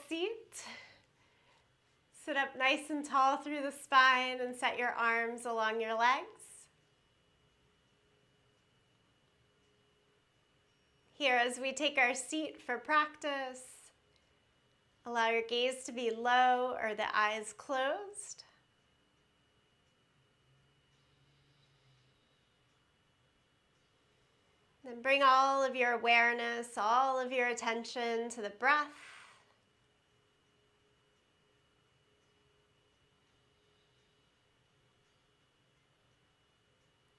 Seat. Sit up nice and tall through the spine and set your arms along your legs. Here, as we take our seat for practice, allow your gaze to be low or the eyes closed. Then bring all of your awareness, all of your attention to the breath.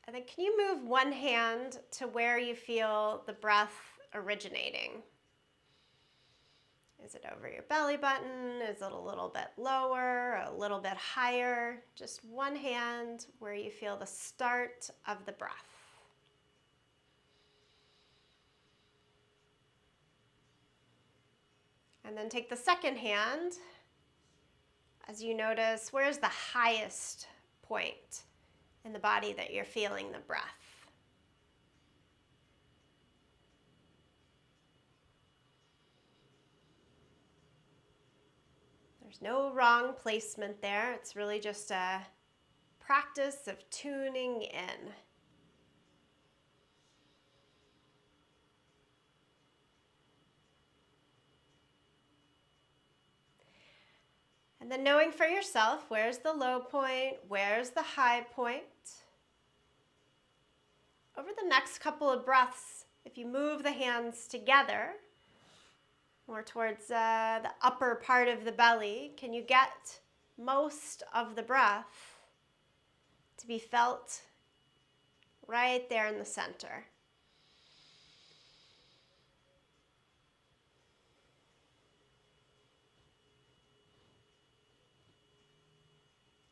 And then can you move one hand to where you feel the breath originating? Is it over your belly button? Is it a little bit lower, a little bit higher? Just one hand where you feel the start of the breath. And then take the second hand as you notice where's the highest point in the body that you're feeling the breath. There's no wrong placement there. It's really just a practice of tuning in. And then knowing for yourself, where's the low point, where's the high point. Over the next couple of breaths, if you move the hands together, more towards the upper part of the belly, can you get most of the breath to be felt right there in the center?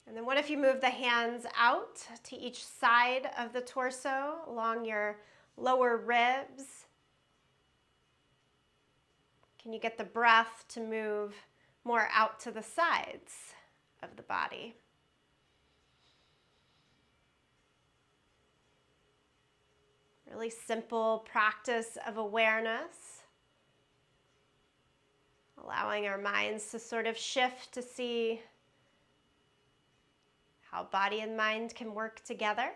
And then what if you move the hands out to each side of the torso, along your lower ribs? Can you get the breath to move more out to the sides of the body? Really simple practice of awareness, allowing our minds to sort of shift to see how body and mind can work together.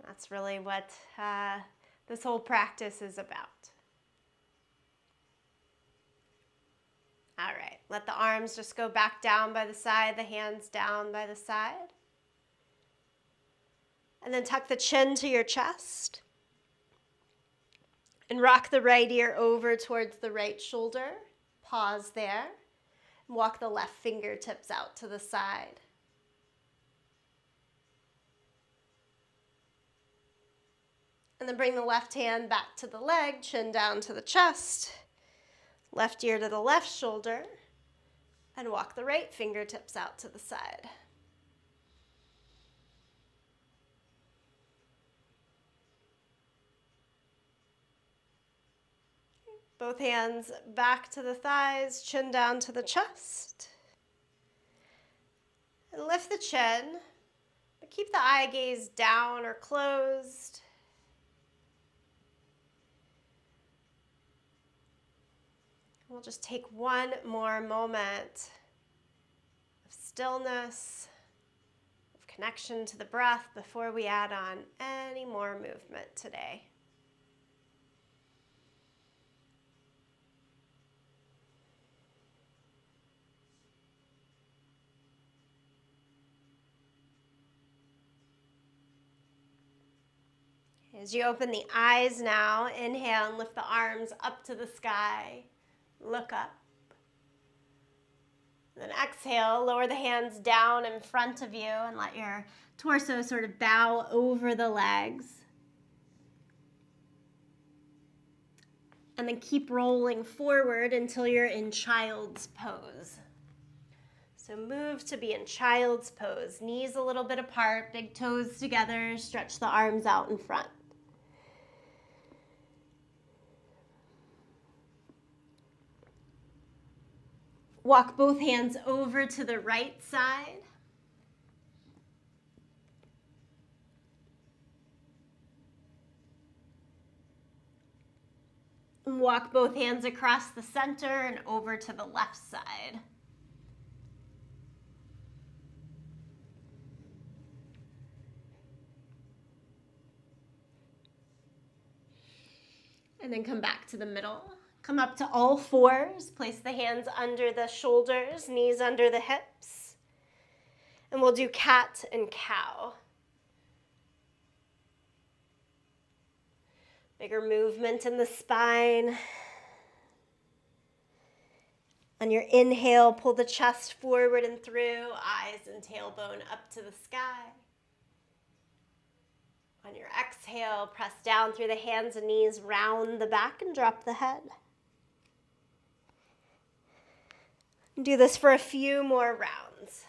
That's really what this whole practice is about. All right, let the arms just go back down by the side, the hands down by the side. And then tuck the chin to your chest. And rock the right ear over towards the right shoulder. Pause there. Walk the left fingertips out to the side. And then bring the left hand back to the leg, chin down to the chest. Left ear to the left shoulder. And walk the right fingertips out to the side. Both hands back to the thighs, chin down to the chest. And lift the chin, but keep the eye gaze down or closed. We'll just take one more moment of stillness, of connection to the breath before we add on any more movement today. As you open the eyes now, inhale and lift the arms up to the sky. Look up. Then exhale, lower the hands down in front of you and let your torso sort of bow over the legs. And then keep rolling forward until you're in child's pose. So move to be in child's pose. Knees a little bit apart, big toes together, stretch the arms out in front. Walk both hands over to the right side. Walk both hands across the center and over to the left side. And then come back to the middle. Come up to all fours. Place the hands under the shoulders, knees under the hips. And we'll do cat and cow. Bigger movement in the spine. On your inhale, pull the chest forward and through, eyes and tailbone up to the sky. On your exhale, press down through the hands and knees, round the back and drop the head. Do this for a few more rounds.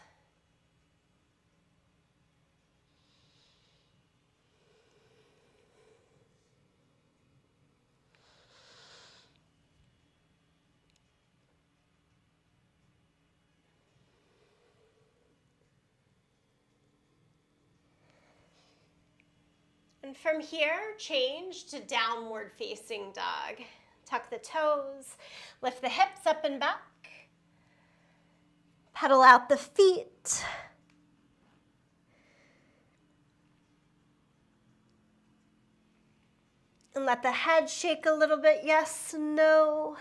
And from here, change to downward facing dog. Tuck the toes, lift the hips up and back. Pedal out the feet. And let the head shake a little bit, yes, no.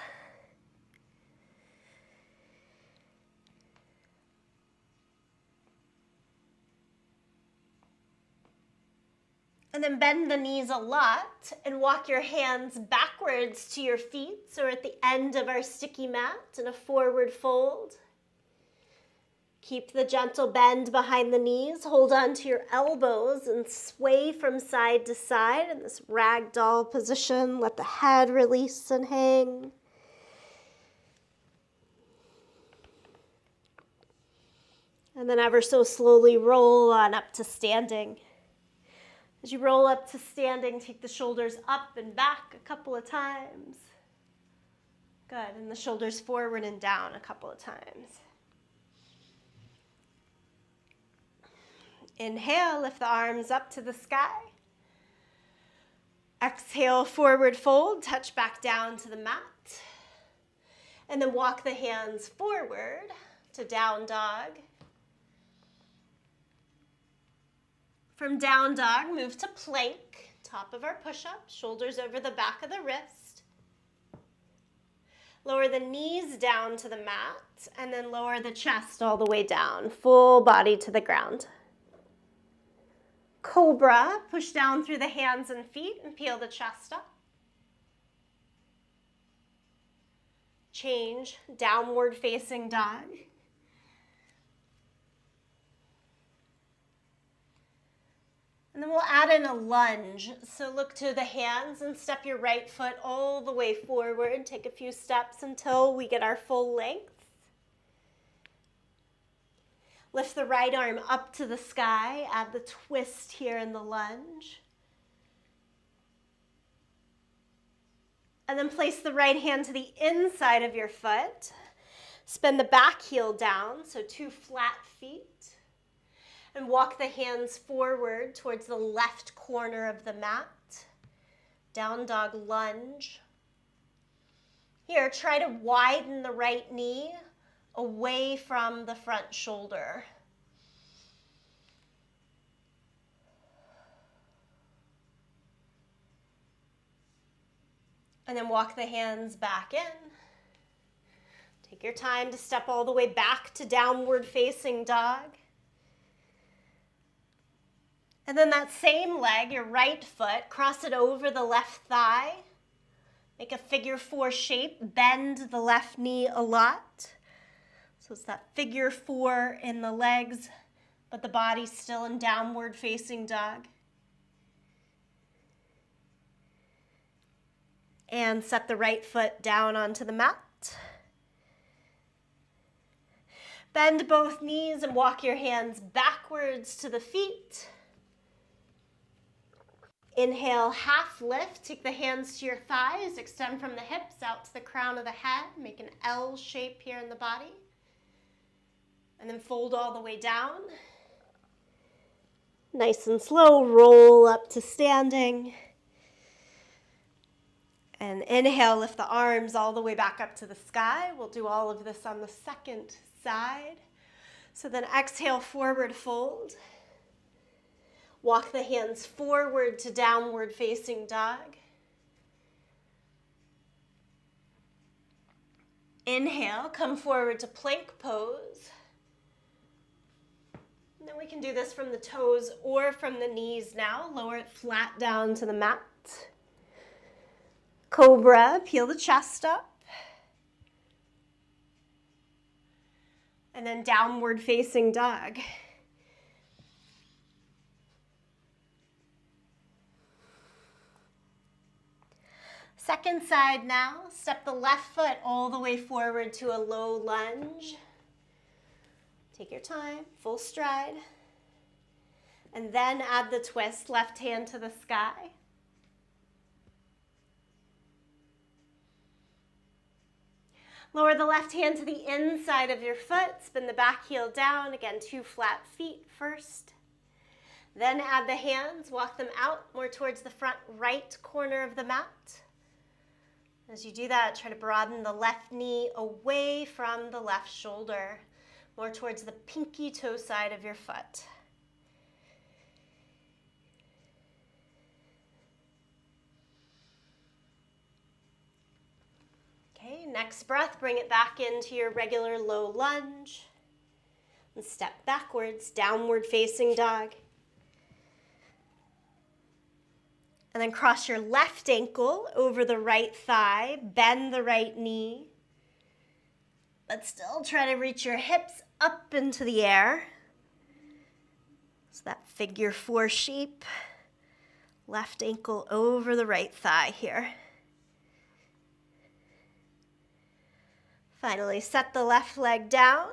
And then bend the knees a lot and walk your hands backwards to your feet, or at the end of our sticky mat in a forward fold. Keep the gentle bend behind the knees. Hold on to your elbows and sway from side to side in this ragdoll position. Let the head release and hang. And then ever so slowly roll on up to standing. As you roll up to standing, take the shoulders up and back a couple of times. Good, and the shoulders forward and down a couple of times. Inhale, lift the arms up to the sky. Exhale, forward fold, touch back down to the mat. And then walk the hands forward to down dog. From down dog, move to plank, top of our push-up, shoulders over the back of the wrist. Lower the knees down to the mat, and then lower the chest all the way down, full body to the ground. Cobra, push down through the hands and feet and peel the chest up. Change, downward facing dog. And then we'll add in a lunge. So look to the hands and step your right foot all the way forward. Take a few steps until we get our full length. Lift the right arm up to the sky. Add the twist here in the lunge. And then place the right hand to the inside of your foot. Spin the back heel down, so 2 flat feet. And walk the hands forward towards the left corner of the mat. Down dog lunge. Here, try to widen the right knee away from the front shoulder. And then walk the hands back in. Take your time to step all the way back to downward facing dog. And then that same leg, your right foot, cross it over the left thigh. Make a figure 4 shape, bend the left knee a lot. So it's that figure 4 in the legs, but the body's still in downward facing dog. And set the right foot down onto the mat. Bend both knees and walk your hands backwards to the feet. Inhale, half lift. Take the hands to your thighs. Extend from the hips out to the crown of the head. Make an L shape here in the body. And then fold all the way down. Nice and slow, roll up to standing. And inhale, lift the arms all the way back up to the sky. We'll do all of this on the second side. So then exhale, forward fold. Walk the hands forward to downward facing dog. Inhale, come forward to plank pose. And then we can do this from the toes or from the knees now. Lower it flat down to the mat. Cobra, peel the chest up. And then downward facing dog. Second side now, step the left foot all the way forward to a low lunge. Take your time, full stride. And then add the twist, left hand to the sky. Lower the left hand to the inside of your foot, spin the back heel down, again 2 flat feet first. Then add the hands, walk them out more towards the front right corner of the mat. As you do that, try to broaden the left knee away from the left shoulder, more towards the pinky toe side of your foot. Okay, next breath, bring it back into your regular low lunge. And step backwards, downward facing dog. And then cross your left ankle over the right thigh, bend the right knee, but still try to reach your hips up into the air. So that figure 4 shape, left ankle over the right thigh here. Finally, set the left leg down.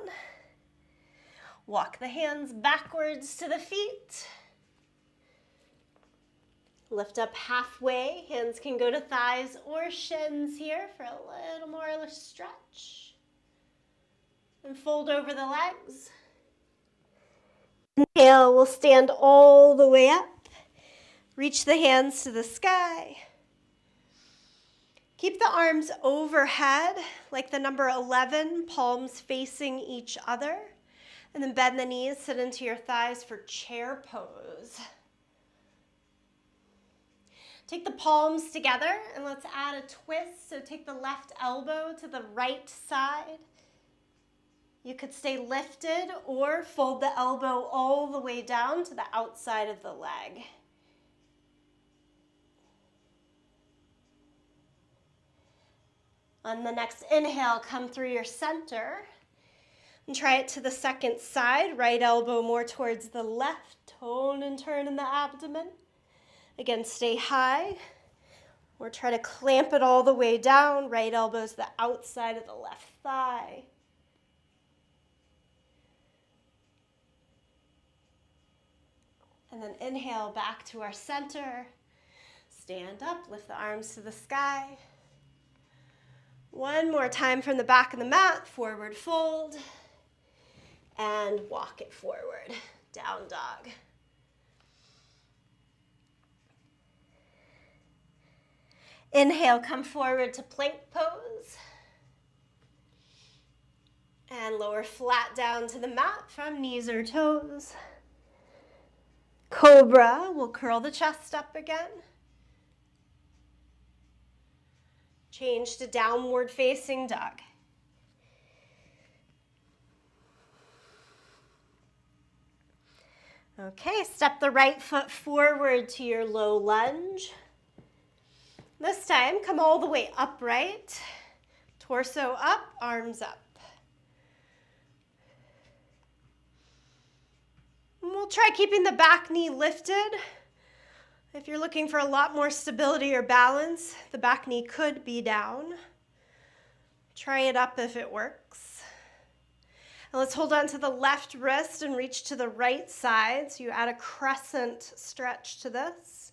Walk the hands backwards to the feet. Lift up halfway. Hands can go to thighs or shins here for a little more stretch. And fold over the legs. Inhale, we'll stand all the way up. Reach the hands to the sky. Keep the arms overhead like the number 11, palms facing each other. And then bend the knees, sit into your thighs for chair pose. Take the palms together and let's add a twist. So take the left elbow to the right side. You could stay lifted or fold the elbow all the way down to the outside of the leg. On the next inhale, come through your center and try it to the second side. Right elbow more towards the left. Tone and turn in the abdomen. Again, stay high, or try to clamp it all the way down. Right elbow to the outside of the left thigh. And then inhale back to our center. Stand up, lift the arms to the sky. One more time from the back of the mat, forward fold, and walk it forward, down dog. Inhale, come forward to plank pose. And lower flat down to the mat from knees or toes. Cobra, we'll curl the chest up again. Change to downward facing dog. Okay, step the right foot forward to your low lunge. This time, come all the way upright, torso up, arms up. And we'll try keeping the back knee lifted. If you're looking for a lot more stability or balance, the back knee could be down. Try it up if it works. And let's hold on to the left wrist and reach to the right side. So you add a crescent stretch to this.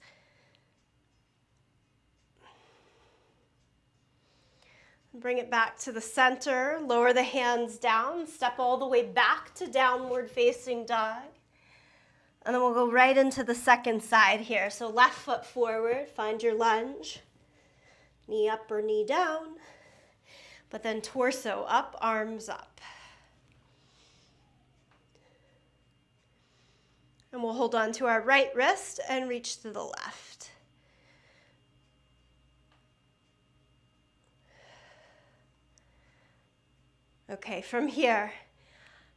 Bring it back to the center, lower the hands down, step all the way back to downward facing dog. And then we'll go right into the second side here. So left foot forward, find your lunge. Knee up or knee down, but then torso up, arms up. And we'll hold on to our right wrist and reach to the left. Okay, from here,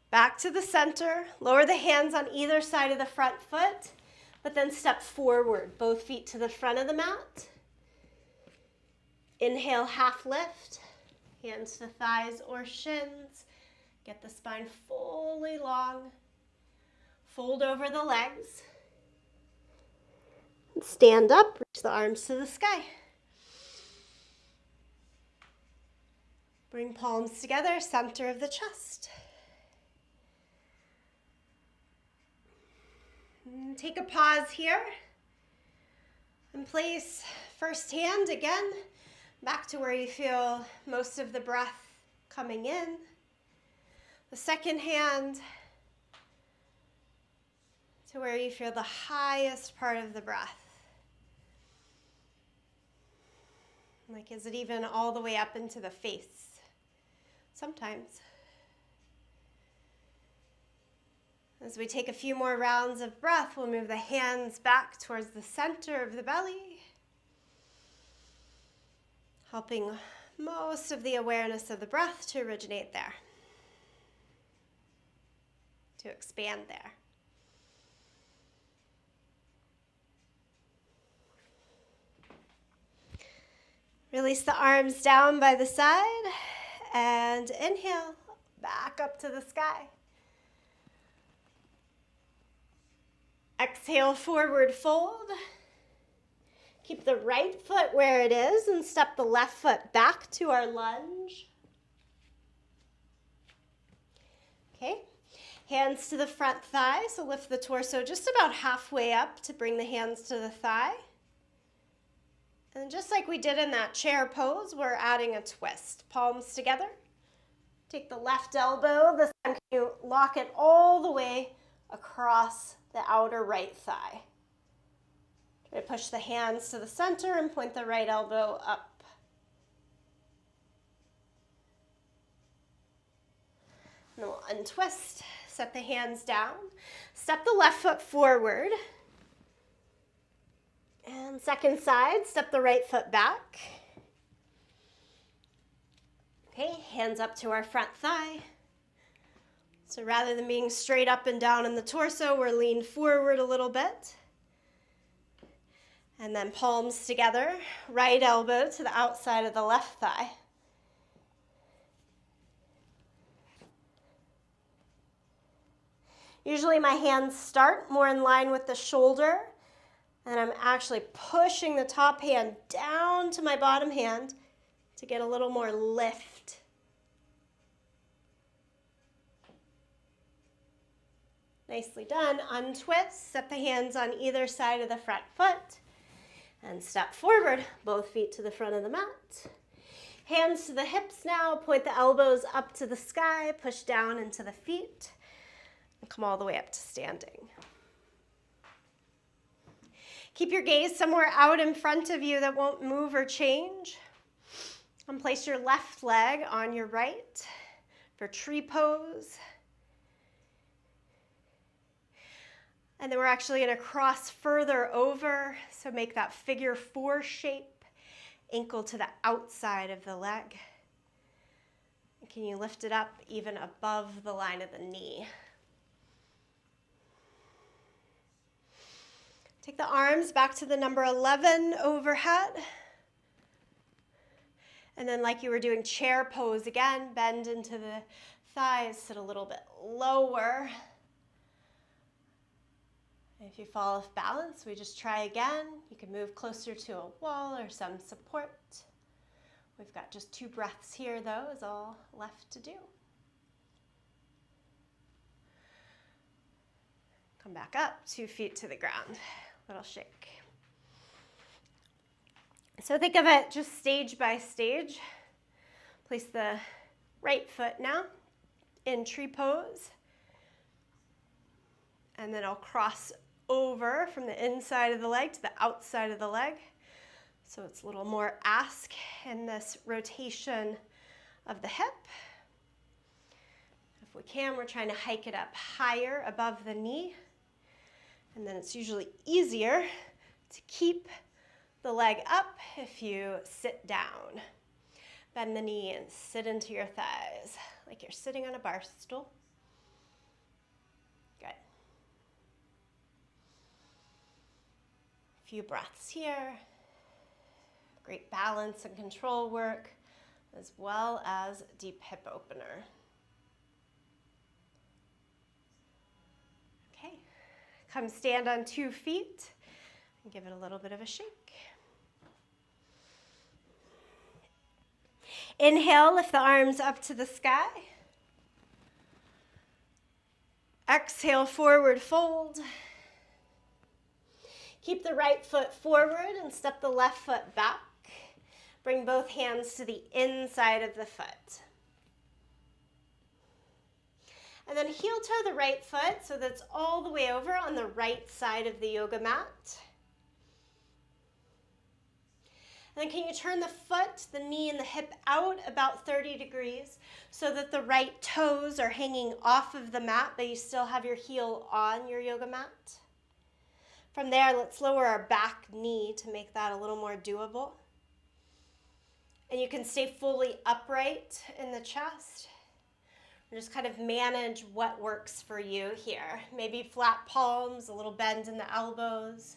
back to the center. Lower the hands on either side of the front foot, but then step forward, both feet to the front of the mat. Inhale, half lift, hands to thighs or shins. Get the spine fully long. Fold over the legs. Stand up, reach the arms to the sky. Bring palms together, center of the chest. And take a pause here. And place first hand again back to where you feel most of the breath coming in. The second hand to where you feel the highest part of the breath. Like, is it even all the way up into the face? Sometimes. As we take a few more rounds of breath, we'll move the hands back towards the center of the belly, helping most of the awareness of the breath to originate there, to expand there. Release the arms down by the side and inhale, back up to the sky. Exhale, forward fold. Keep the right foot where it is and step the left foot back to our lunge. Okay, hands to the front thigh, so lift the torso just about halfway up to bring the hands to the thigh. And just like we did in that chair pose, we're adding a twist. Palms together. Take the left elbow. This time you lock it all the way across the outer right thigh. Try to push the hands to the center and point the right elbow up. And then we'll untwist, set the hands down. Step the left foot forward. And second side, step the right foot back. Okay, hands up to our front thigh. So rather than being straight up and down in the torso, we're leaned forward a little bit. And then palms together, right elbow to the outside of the left thigh. Usually my hands start more in line with the shoulder, and I'm actually pushing the top hand down to my bottom hand to get a little more lift. Nicely done. Untwist, set the hands on either side of the front foot, and step forward, both feet to the front of the mat. Hands to the hips now, point the elbows up to the sky, push down into the feet, and come all the way up to standing. Keep your gaze somewhere out in front of you that won't move or change. And place your left leg on your right for tree pose. And then we're actually going to cross further over, so make that figure 4 shape, ankle to the outside of the leg. And can you lift it up even above the line of the knee? Take the arms back to the number 11 overhead. And then like you were doing chair pose again, bend into the thighs, sit a little bit lower. And if you fall off balance, we just try again. You can move closer to a wall or some support. We've got just 2 breaths here though, is all left to do. Come back up, 2 feet to the ground. Little shake. So think of it just stage by stage. Place the right foot now in tree pose. And then I'll cross over from the inside of the leg to the outside of the leg. So it's a little more ask in this rotation of the hip. If we can, we're trying to hike it up higher above the knee. And then it's usually easier to keep the leg up if you sit down. Bend the knee and sit into your thighs like you're sitting on a bar stool. Good. A few breaths here. Great balance and control work, as well as deep hip opener. Okay, come stand on 2 feet and give it a little bit of a shake. Inhale, lift the arms up to the sky. Exhale, forward fold. Keep the right foot forward and step the left foot back. Bring both hands to the inside of the foot. And then heel toe the right foot so that's all the way over on the right side of the yoga mat. And then can you turn the foot, the knee, and the hip out about 30 degrees so that the right toes are hanging off of the mat, but you still have your heel on your yoga mat? From there, let's lower our back knee to make that a little more doable. And you can stay fully upright in the chest. Just kind of manage what works for you here. Maybe flat palms, a little bend in the elbows.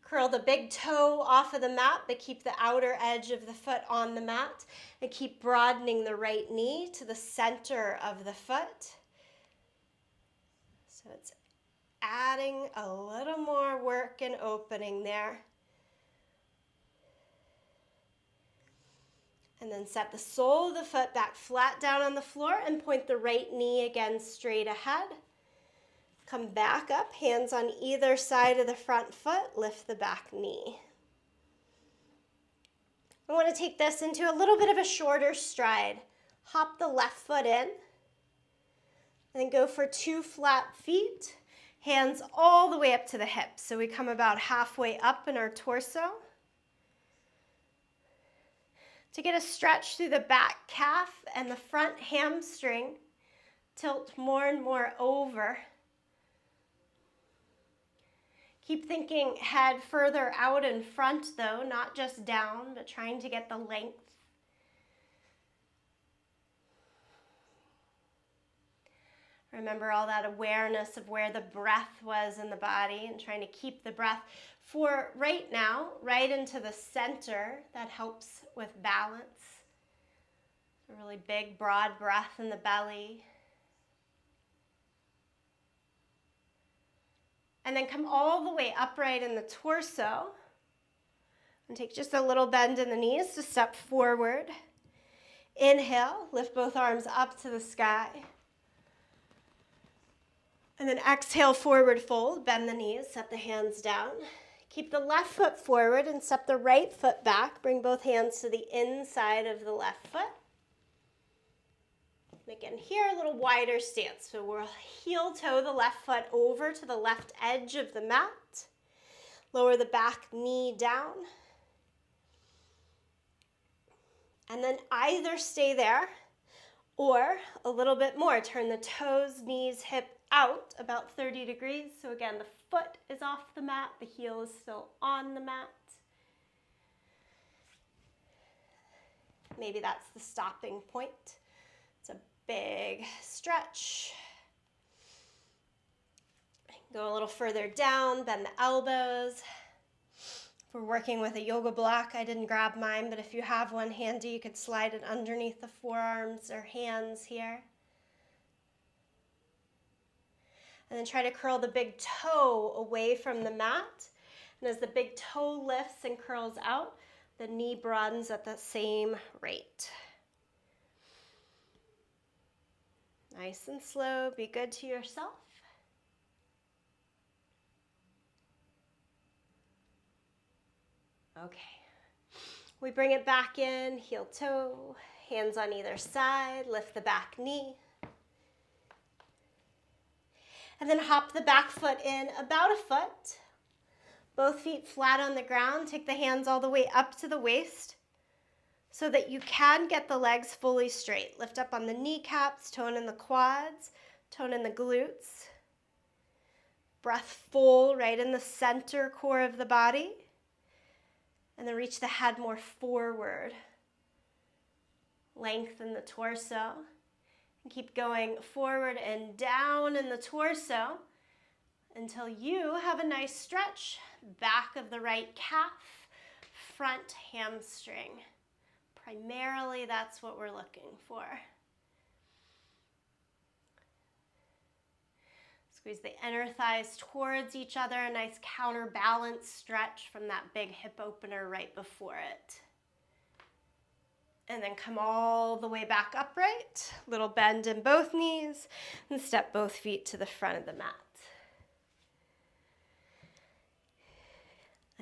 Curl the big toe off of the mat, but keep the outer edge of the foot on the mat. And keep broadening the right knee to the center of the foot. So it's adding a little more work and opening there. And then set the sole of the foot back flat down on the floor and point the right knee again straight ahead. Come back up, hands on either side of the front foot, lift the back knee. I want to take this into a little bit of a shorter stride. Hop the left foot in, and then go for 2 flat feet, hands all the way up to the hips. So we come about halfway up in our torso. To get a stretch through the back calf and the front hamstring, tilt more and more over. Keep thinking head further out in front though, not just down, but trying to get the length. Remember all that awareness of where the breath was in the body and trying to keep the breath for right now, right into the center. That helps with balance. A really big, broad breath in the belly. And then come all the way upright in the torso. And take just a little bend in the knees to step forward. Inhale, lift both arms up to the sky. And then exhale, forward fold, bend the knees, set the hands down. Keep the left foot forward and step the right foot back. Bring both hands to the inside of the left foot. And again, here, a little wider stance. So we'll heel toe the left foot over to the left edge of the mat. Lower the back knee down. And then either stay there or a little bit more. Turn the toes, knees, hip out about 30 degrees. So again, the foot is off the mat, the heel is still on the mat. Maybe that's the stopping point. It's a big stretch. Go a little further down, bend the elbows. If we're working with a yoga block, I didn't grab mine, but if you have one handy, you could slide it underneath the forearms or hands here. And then try to curl the big toe away from the mat. And as the big toe lifts and curls out, the knee broadens at the same rate. Nice and slow, be good to yourself. Okay. We bring it back in, heel toe, hands on either side, lift the back knee. And then hop the back foot in about a foot. Both feet flat on the ground. Take the hands all the way up to the waist so that you can get the legs fully straight. Lift up on the kneecaps, tone in the quads, tone in the glutes. Breath full right in the center core of the body. And then reach the head more forward. Lengthen the torso. And keep going forward and down in the torso until you have a nice stretch. Back of the right calf, front hamstring. Primarily, that's what we're looking for. Squeeze the inner thighs towards each other, a nice counterbalance stretch from that big hip opener right before it. And then come all the way back upright, little bend in both knees, and step both feet to the front of the mat.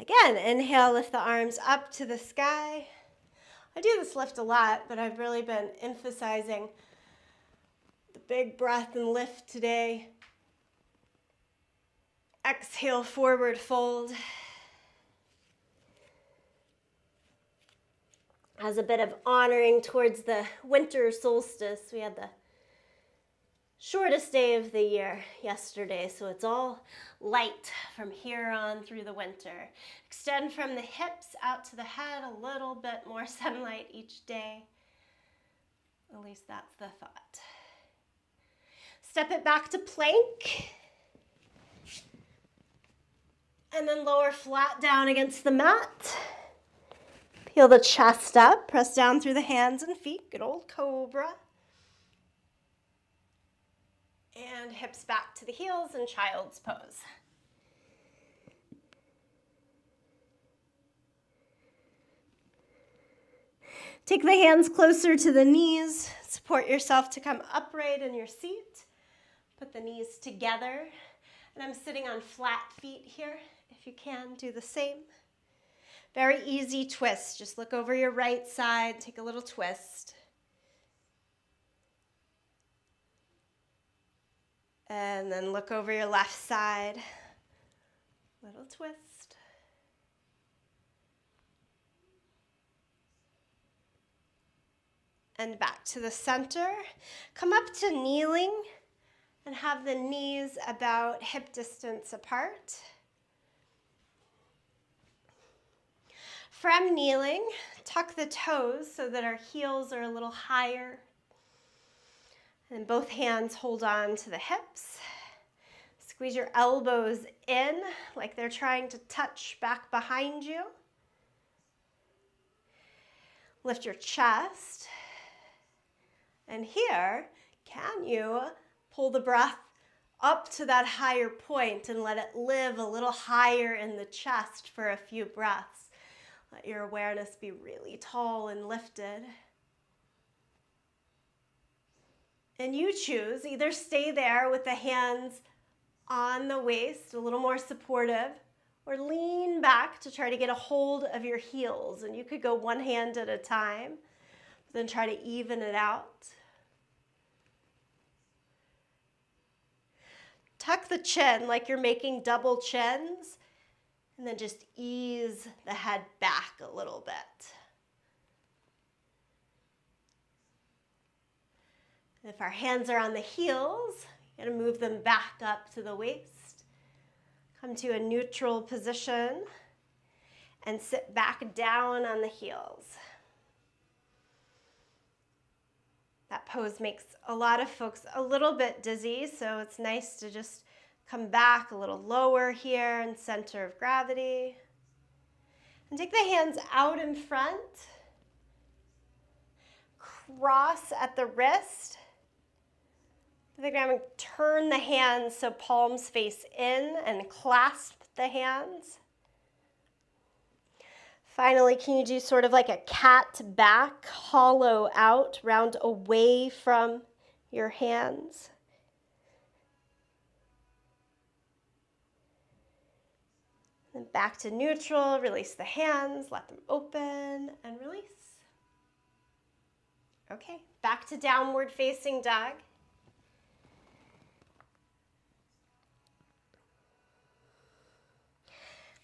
Again, inhale, lift the arms up to the sky. I do this lift a lot, but I've really been emphasizing the big breath and lift today. Exhale, forward fold. As a bit of honoring towards the winter solstice, we had the shortest day of the year yesterday, so it's all light from here on through the winter. Extend from the hips out to the head, a little bit more sunlight each day. At least that's the thought. Step it back to plank. And then lower flat down against the mat. Peel the chest up, press down through the hands and feet, good old cobra. And hips back to the heels in child's pose. Take the hands closer to the knees. Support yourself to come upright in your seat. Put the knees together. And I'm sitting on flat feet here. If you can, do the same. Very easy twist. Just look over your right side. Take a little twist. And then look over your left side. Little twist. And back to the center. Come up to kneeling and have the knees about hip distance apart. From kneeling, tuck the toes so that our heels are a little higher. And both hands hold on to the hips. Squeeze your elbows in like they're trying to touch back behind you. Lift your chest. And here, can you pull the breath up to that higher point and let it live a little higher in the chest for a few breaths? Let your awareness be really tall and lifted. And you choose, either stay there with the hands on the waist, a little more supportive, or lean back to try to get a hold of your heels. And you could go one hand at a time, then try to even it out. Tuck the chin like you're making double chins. And then just ease the head back a little bit. If our hands are on the heels, you're going to move them back up to the waist. Come to a neutral position and sit back down on the heels. That pose makes a lot of folks a little bit dizzy, so it's nice to just come back a little lower here in center of gravity. And take the hands out in front. Cross at the wrist. Then I'm going to turn the hands so palms face in and clasp the hands. Finally, can you do sort of like a cat back, hollow out, round away from your hands? Then back to neutral, release the hands, let them open and release. Okay, back to downward facing dog.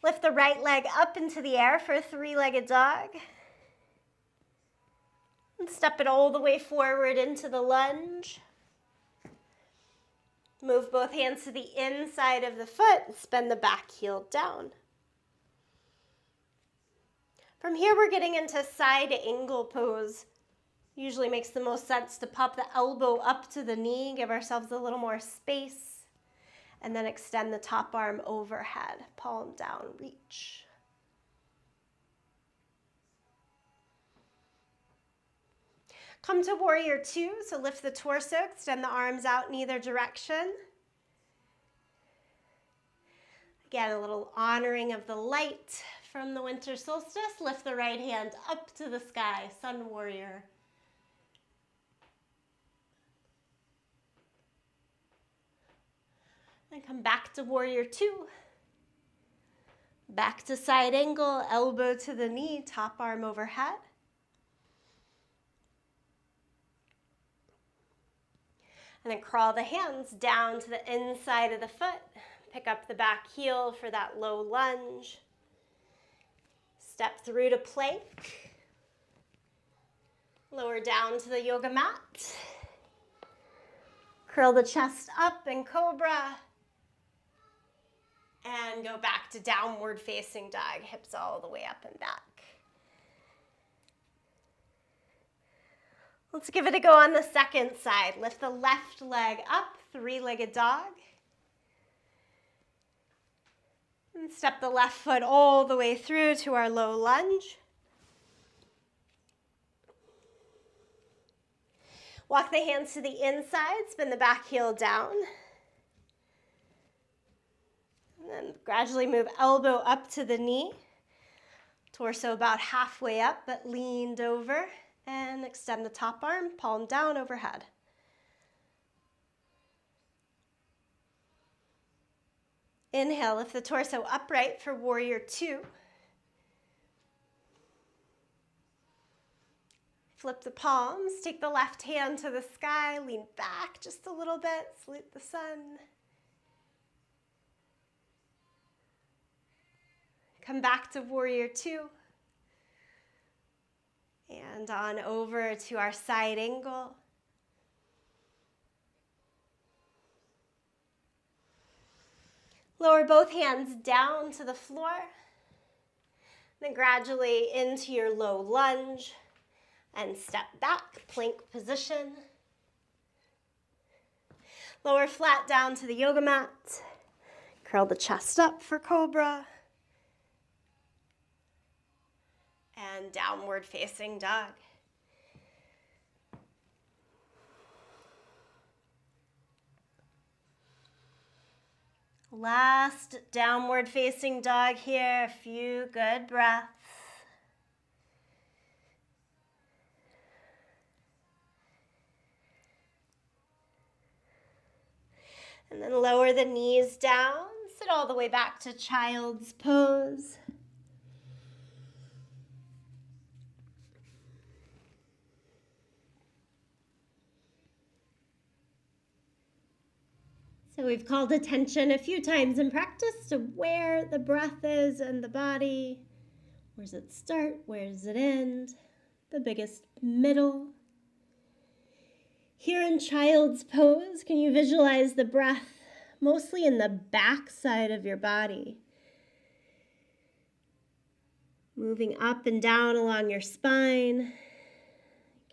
Lift the right leg up into the air for a three-legged dog. And step it all the way forward into the lunge. Move both hands to the inside of the foot and spin the back heel down. From here, we're getting into side angle pose. Usually makes the most sense to pop the elbow up to the knee, give ourselves a little more space, and then extend the top arm overhead, palm down, reach. Come to warrior two, so lift the torso, extend the arms out in either direction. Again, a little honoring of the light from the winter solstice. Lift the right hand up to the sky, sun warrior. And come back to warrior two. Back to side angle, elbow to the knee, top arm overhead. And then crawl the hands down to the inside of the foot. Pick up the back heel for that low lunge. Step through to plank. Lower down to the yoga mat. Curl the chest up in cobra. And go back to downward facing dog, hips all the way up and back. Let's give it a go on the second side. Lift the left leg up, three-legged dog. And step the left foot all the way through to our low lunge. Walk the hands to the inside, spin the back heel down. And then gradually move elbow up to the knee. Torso about halfway up, but leaned over. And extend the top arm, palm down overhead. Inhale, lift the torso upright for warrior two. Flip the palms, take the left hand to the sky, lean back just a little bit, salute the sun. Come back to warrior two. And on over to our side angle. Lower both hands down to the floor. Then gradually into your low lunge and step back, plank position. Lower flat down to the yoga mat. Curl the chest up for cobra. And downward facing dog. Last downward facing dog here, a few good breaths. And then lower the knees down, sit all the way back to child's pose. So we've called attention a few times in practice to where the breath is in the body. Where does it start? Where does it end? The biggest middle. Here in child's pose, can you visualize the breath mostly in the back side of your body? Moving up and down along your spine.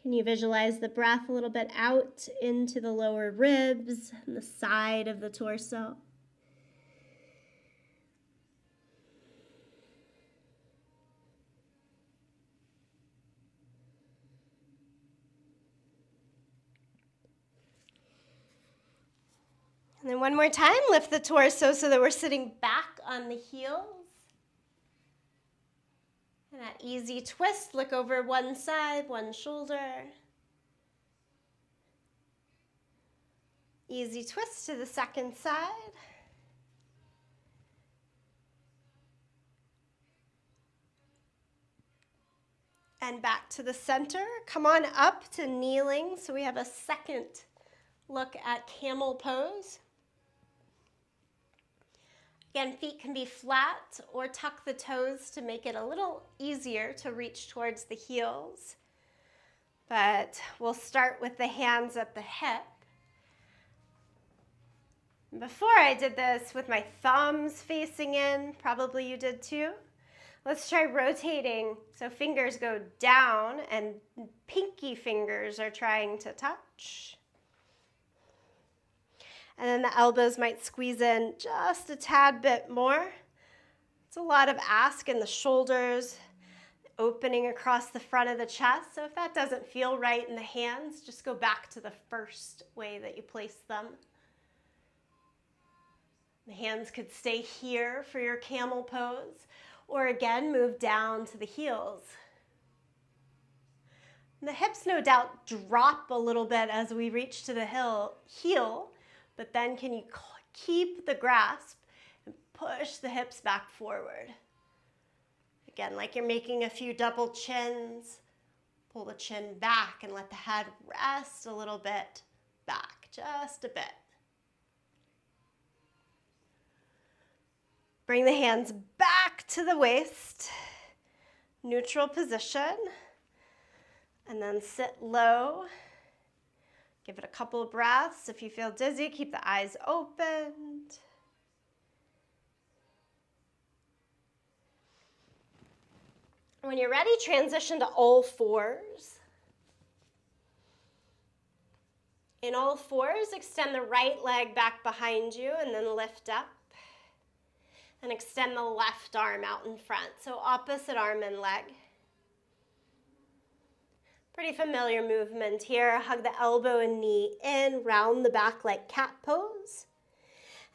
Can you visualize the breath a little bit out into the lower ribs and the side of the torso? And then one more time, lift the torso so that we're sitting back on the heels. And that easy twist, look over one side, one shoulder. Easy twist to the second side. And back to the center. Come on up to kneeling. So we have a second look at camel pose. Again, feet can be flat or tuck the toes to make it a little easier to reach towards the heels. But we'll start with the hands at the hip. Before I did this with my thumbs facing in, probably you did too. Let's try rotating so fingers go down and pinky fingers are trying to touch. And then the elbows might squeeze in just a tad bit more. It's a lot of ask in the shoulders, opening across the front of the chest. So if that doesn't feel right in the hands, just go back to the first way that you placed them. The hands could stay here for your camel pose, or again, move down to the heels. And the hips, no doubt, drop a little bit as we reach to the heel, but then can you keep the grasp and push the hips back forward? Again, like you're making a few double chins. Pull the chin back and let the head rest a little bit back, just a bit. Bring the hands back to the waist, neutral position, and then sit low. Give it a couple of breaths. If you feel dizzy, keep the eyes opened. When you're ready, transition to all fours. In all fours, extend the right leg back behind you and then lift up. And extend the left arm out in front. So opposite arm and leg. Pretty familiar movement here. Hug the elbow and knee in, round the back like cat pose.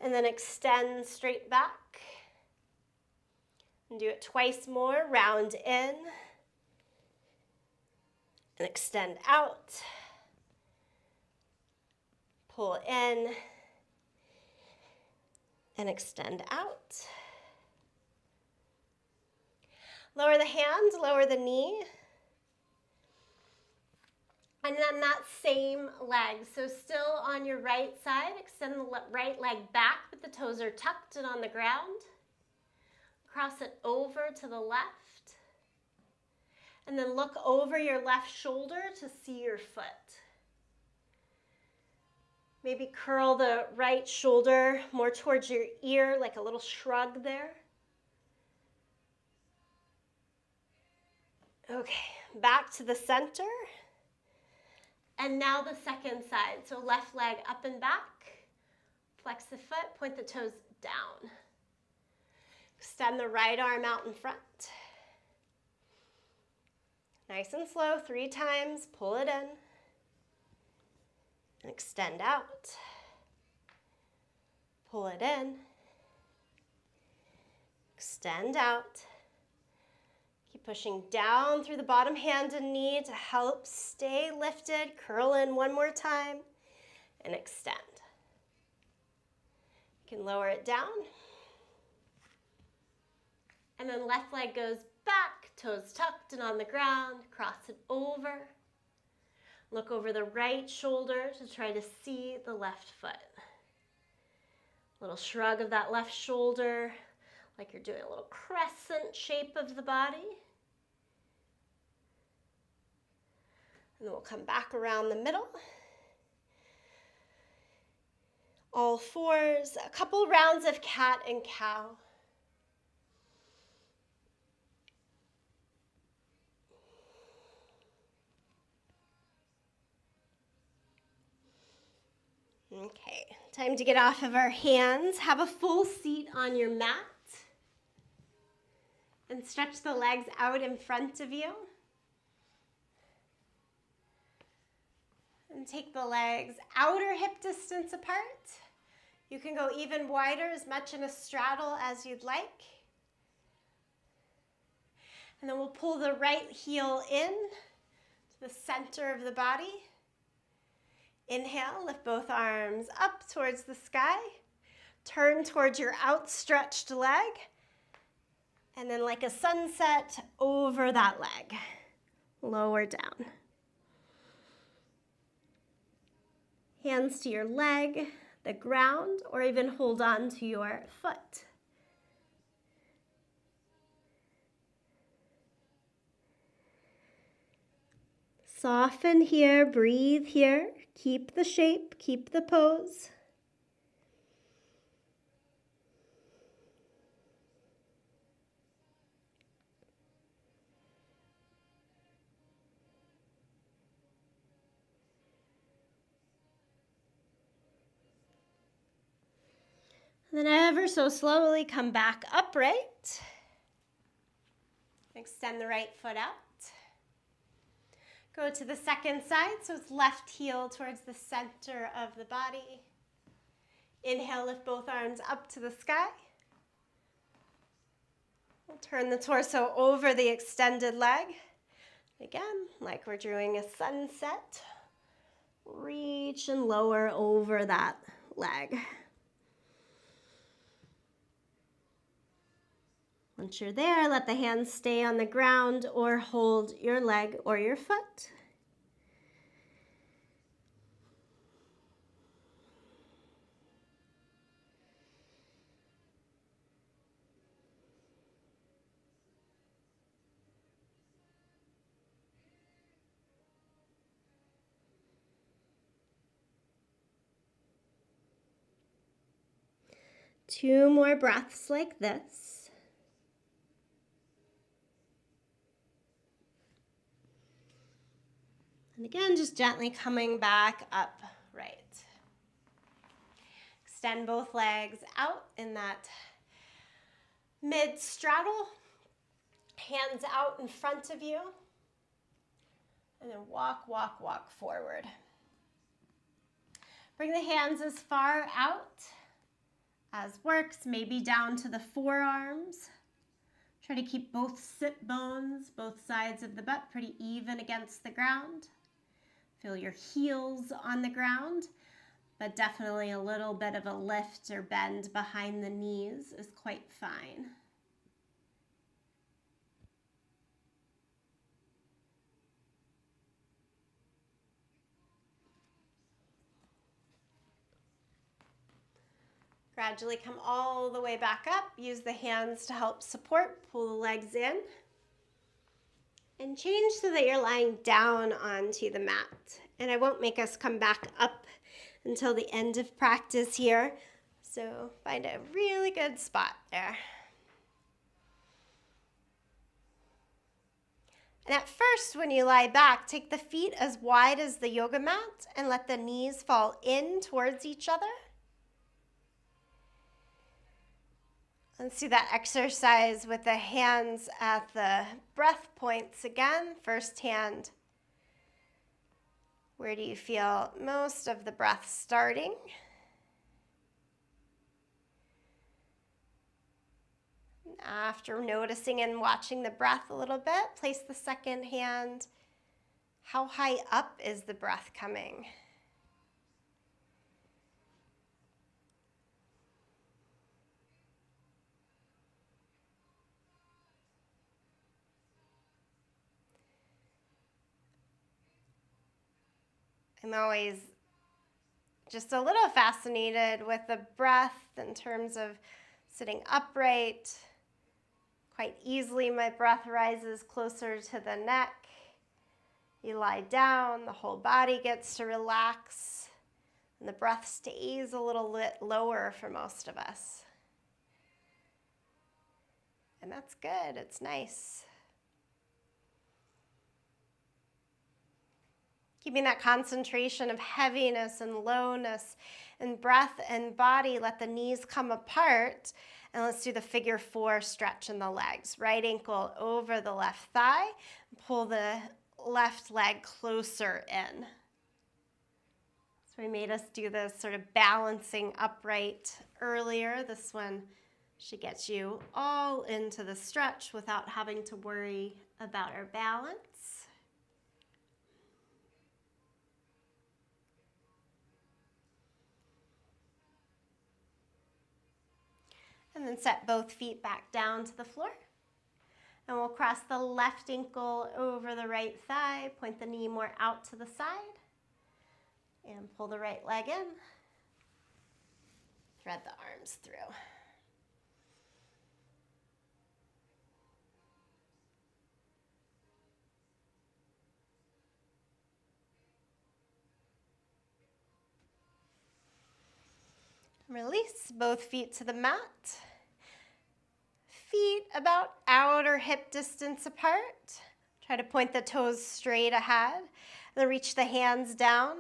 And then extend straight back. And do it twice more, round in. And extend out. Pull in. And extend out. Lower the hands, lower the knee. And then that same leg. So still on your right side, extend the right leg back, but the toes are tucked and on the ground. Cross it over to the left. And then look over your left shoulder to see your foot. Maybe curl the right shoulder more towards your ear, like a little shrug there. Okay, back to the center. And now the second side. So left leg up and back. Flex the foot, point the toes down. Extend the right arm out in front. Nice and slow, 3 times. Pull it in. And extend out. Pull it in. Extend out. Keep pushing down through the bottom hand and knee to help stay lifted. Curl in one more time and extend. You can lower it down. And then left leg goes back, toes tucked and on the ground. Cross it over. Look over the right shoulder to try to see the left foot. Little shrug of that left shoulder, like you're doing a little crescent shape of the body. And then we'll come back around the middle. All fours, a couple rounds of cat and cow. Okay, time to get off of our hands. Have a full seat on your mat. And stretch the legs out in front of you. And take the legs outer hip distance apart. You can go even wider, as much in a straddle as you'd like. And then we'll pull the right heel in to the center of the body. Inhale, lift both arms up towards the sky. Turn towards your outstretched leg. And then like a sunset over that leg. Lower down. Hands to your leg, the ground, or even hold on to your foot. Soften here, breathe here. Keep the shape, keep the pose. And then ever so slowly come back upright. Extend the right foot out. Go to the second side, so it's left heel towards the center of the body. Inhale, lift both arms up to the sky. We'll turn the torso over the extended leg. Again, like we're doing a sunset. Reach and lower over that leg. Once you're there, let the hands stay on the ground or hold your leg or your foot. Two more breaths like this. And again, just gently coming back upright. Extend both legs out in that mid-straddle. Hands out in front of you. And then walk, walk, walk forward. Bring the hands as far out as works, maybe down to the forearms. Try to keep both sit bones, both sides of the butt, pretty even against the ground. Feel your heels on the ground, but definitely a little bit of a lift or bend behind the knees is quite fine. Gradually come all the way back up. Use the hands to help support. Pull the legs in. And change so that you're lying down onto the mat. And I won't make us come back up until the end of practice here. So find a really good spot there. And at first, when you lie back, take the feet as wide as the yoga mat and let the knees fall in towards each other. Let's do that exercise with the hands at the breath points again. First hand, where do you feel most of the breath starting? After noticing and watching the breath a little bit, place the second hand. How high up is the breath coming? I'm always just a little fascinated with the breath in terms of sitting upright. Quite easily, my breath rises closer to the neck. You lie down, the whole body gets to relax, and the breath stays a little bit lower for most of us. And that's good, it's nice. Keeping that concentration of heaviness and lowness in breath and body, let the knees come apart. And let's do the figure 4 stretch in the legs. Right ankle over the left thigh. Pull the left leg closer in. So we made us do this sort of balancing upright earlier. This one should get you all into the stretch without having to worry about our balance. And then set both feet back down to the floor. And we'll cross the left ankle over the right thigh, point the knee more out to the side, and pull the right leg in. Thread the arms through. Release both feet to the mat. Feet about outer hip distance apart. Try to point the toes straight ahead. And then reach the hands down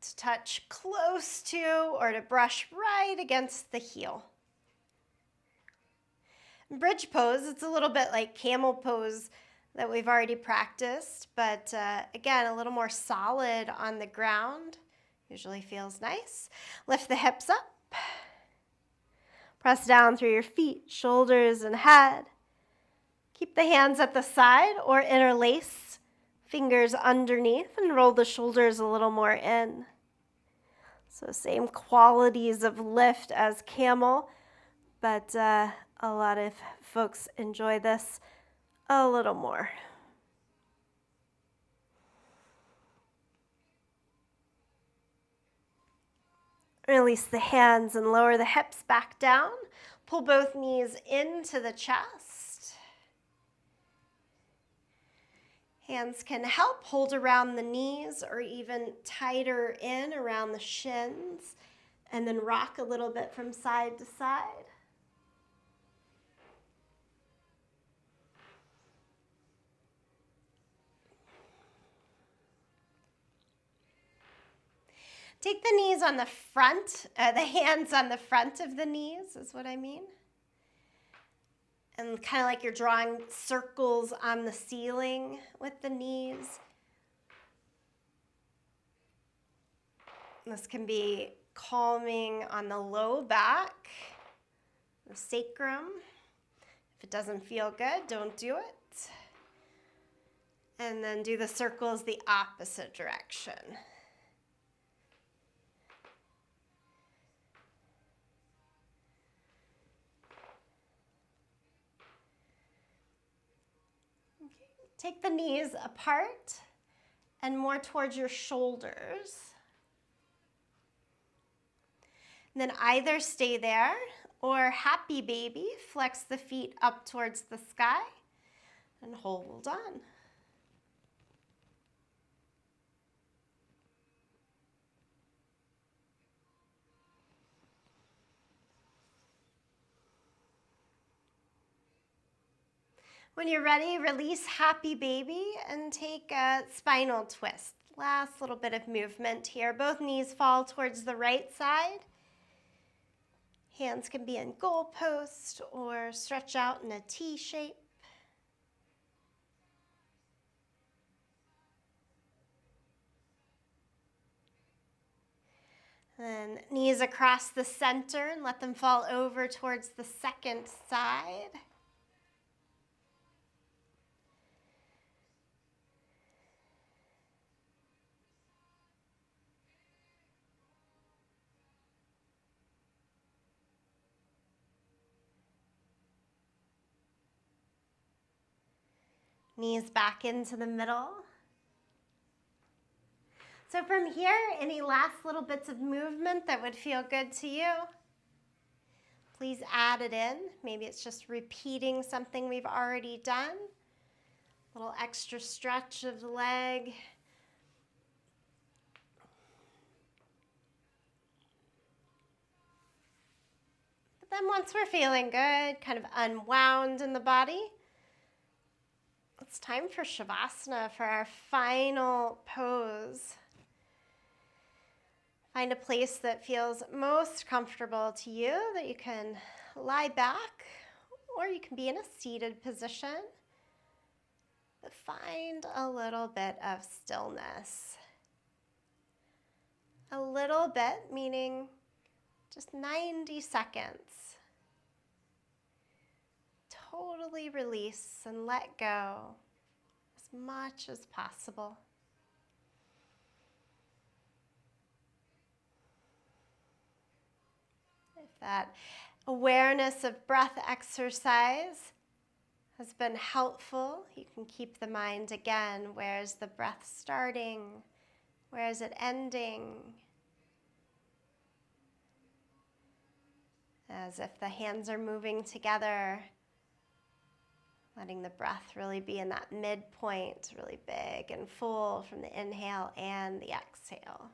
to touch close to or to brush right against the heel. Bridge pose, it's a little bit like camel pose that we've already practiced, but again, a little more solid on the ground. Usually feels nice. Lift the hips up. Press down through your feet, shoulders, and head. Keep the hands at the side or interlace fingers underneath and roll the shoulders a little more in. So same qualities of lift as camel, but a lot of folks enjoy this a little more. Release the hands and lower the hips back down. Pull both knees into the chest. Hands can help hold around the knees or even tighter in around the shins, and then rock a little bit from side to side. Take the knees on the front, the hands on the front of the knees is what I mean. And kind of like you're drawing circles on the ceiling with the knees. This can be calming on the low back, the sacrum. If it doesn't feel good, don't do it. And then do the circles the opposite direction. Take the knees apart and more towards your shoulders. And then either stay there or happy baby, flex the feet up towards the sky and hold on. When you're ready, release happy baby and take a spinal twist. Last little bit of movement here. Both knees fall towards the right side. Hands can be in goalpost or stretch out in a T shape. Then knees across the center and let them fall over towards the second side. Knees back into the middle. So from here, any last little bits of movement that would feel good to you, please add it in. Maybe it's just repeating something we've already done. A little extra stretch of the leg. But then once we're feeling good, kind of unwound in the body, it's time for Shavasana, for our final pose. Find a place that feels most comfortable to you, that you can lie back, or you can be in a seated position. But find a little bit of stillness. A little bit, meaning just 90 seconds. Totally release and let go as much as possible. If that awareness of breath exercise has been helpful, you can keep the mind again. Where's the breath starting? Where is it ending? As if the hands are moving together, letting the breath really be in that midpoint, really big and full from the inhale and the exhale.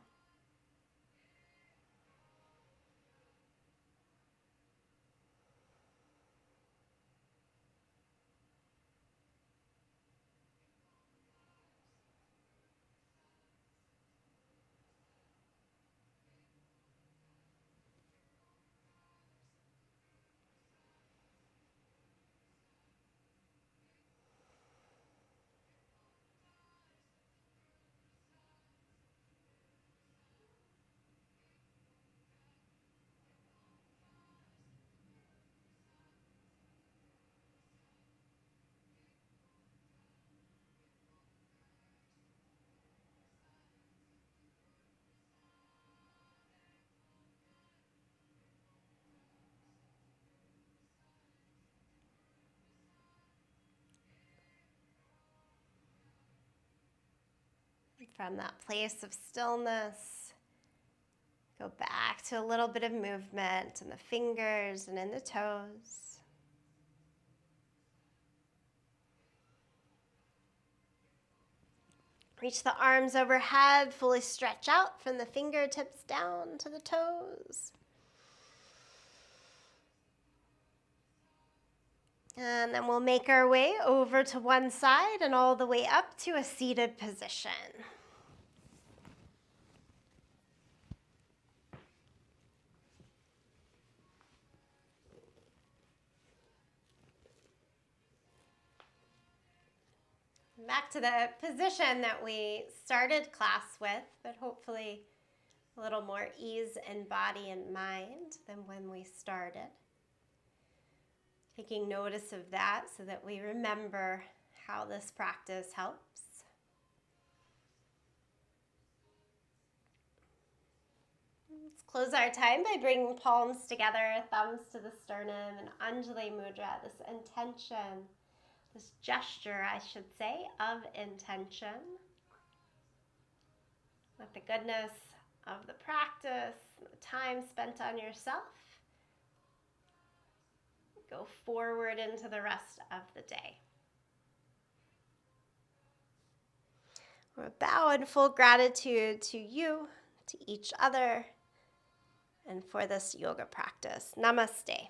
From that place of stillness, go back to a little bit of movement in the fingers and in the toes. Reach the arms overhead, fully stretch out from the fingertips down to the toes. And then we'll make our way over to one side and all the way up to a seated position. Back to the position that we started class with, but hopefully a little more ease in body and mind than when we started. Taking notice of that so that we remember how this practice helps. Let's close our time by bringing palms together, thumbs to the sternum, and Anjali Mudra, this intention, this gesture, I should say, of intention. With the goodness of the practice, the time spent on yourself, go forward into the rest of the day. We'll bow in full gratitude to you, to each other, and for this yoga practice. Namaste.